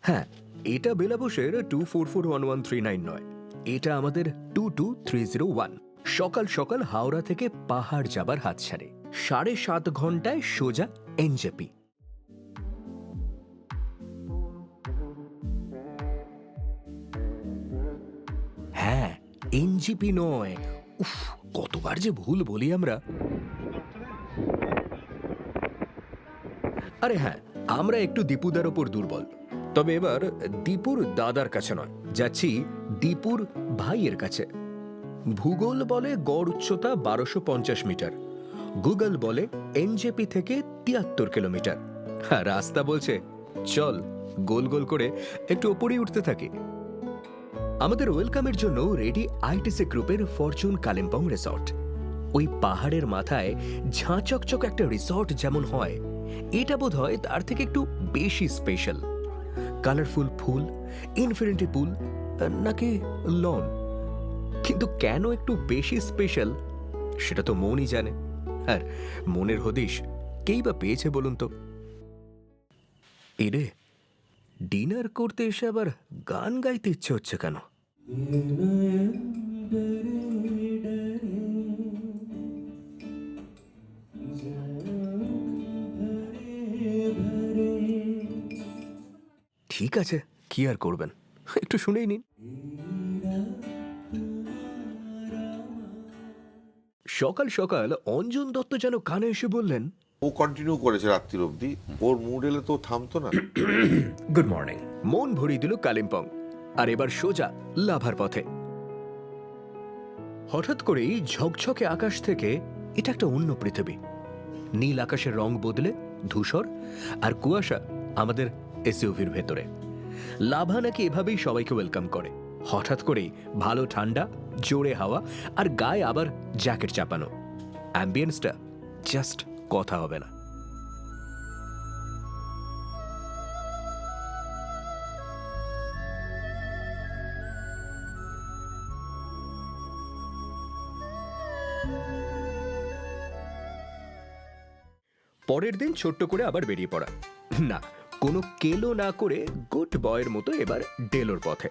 হ্যাঁ, এটা বেলাবোসের 244113 নয়, এটা আমাদের 22301। সকাল সকাল হাওড়া থেকে পাহাড় যাবার হাত ছাড়ে 7.5 ঘন্টায় সোজা এনজেপি। হ্যাঁ, এনজিপি নয়। উফ, কতবার যে ভুল বলি আমরা। আরে হ্যাঁ, আমরা একটু দীপুদার ওপর দুর্বল। তবে এবার দীপুর দাদার কাছে নয়, যাচ্ছি দীপুর ভাইয়ের কাছে। ভূগোল বলে গড় উচ্চতা 1250 মিটার, গুগল বলে এনজেপি থেকে 73 কিলোমিটার, আর রাস্তা বলছে চল গোল গোল করে একটু ওপরেই উঠতে থাকি। আমাদের ওয়েলকামের জন্য রেডি আইটিসি গ্রুপের ফরচুন কালিম্পং রিসর্ট। ওই পাহাড়ের মাথায় ঝাঁচকচক একটা রিসর্ট যেমন হয়, এটা বোধ হয় তার থেকে একটু বেশি স্পেশাল। কালারফুল ফুল, ইনফিনিটি পুল, নাকি লন, কিন্তু কেন একটু বেশি স্পেশাল সেটা তো মনই জানে। আর মনের হদিশ কেই বা পেয়েছে বলুন তো। এরে, ডিনার করতে এসে আবার গান গাইতে ইচ্ছে হচ্ছে কেন? ঠিক আছে, কি আর করবেন, একটু শুনেই নিন। সকাল সকাল অঞ্জন দত্ত যেন কানে এসে বললেন, ও কন্টিনিউ করেছে রাত্রির অবধি, ওর মুড এলে তো থামতো না। Good morning. মন ভরিয়ে দিল কালিম্পং, আর এবার সোজা লাভার পথে। হঠাৎ করেই ঝকঝকে আকাশ থেকে এটা একটা অন্য পৃথিবী। নীল আকাশের রং বদলে ধূসর, আর কুয়াশা আমাদের এসইউভির ভেতরে। লাভা নাকি এভাবেই সবাইকে ওয়েলকাম করে। হঠাৎ করেই ভালো ঠান্ডা, জোরে হাওয়া, আর গায়ে আবার জ্যাকেট চাপানো। অ্যাম্বিয়েন্সটা জাস্ট কথা হবে না। পরের দিন ছোট্ট করে আবার বেরিয়ে পড়া। না, কোনো কেলো না করে গুড বয়ের মতো এবার ডেলোর পথে।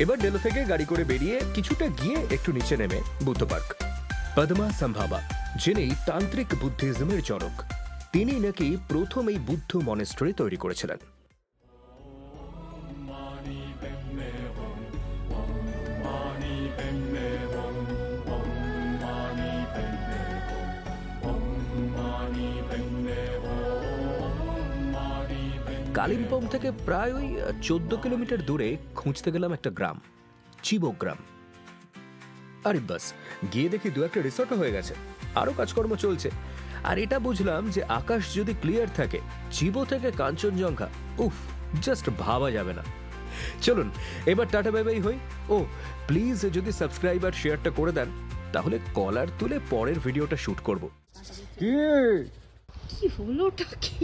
এবার ডেলো থেকে গাড়ি করে বেরিয়ে কিছুটা গিয়ে একটু নিচে নেমে বুদ্ধ পার্ক। পদ্মা সম্ভাবা, যিনি তান্ত্রিক বুদ্ধিজমের জনক, তিনি নাকি প্রথম এই বুদ্ধ মনেস্ট্রি তৈরি করেছিলেন। কালিম্পং থেকে প্রায় ওই 14 কিলোমিটার দূরে খুঁজতে গেলাম একটা গ্রাম, চিবোগ্রাম। আরে বাস, গিয়ে দেখি দু একটা রিসর্টও হয়ে গেছে, আরো কাজকর্ম চলছে। আর এটা বুঝলাম যে আকাশ যদি ক্লিয়ার থাকে, চিবো থেকে কাঞ্চনজঙ্ঘা, উফ, জাস্ট ভাবা যাবে না। চলুন এবার টাটা বাই বাই হই। ও প্লিজ, যদি সাবস্ক্রাইব আর শেয়ারটা করে দেন, তাহলে কলার তুলে পরের ভিডিওটা শুট করব। কি হলো ওটা? কি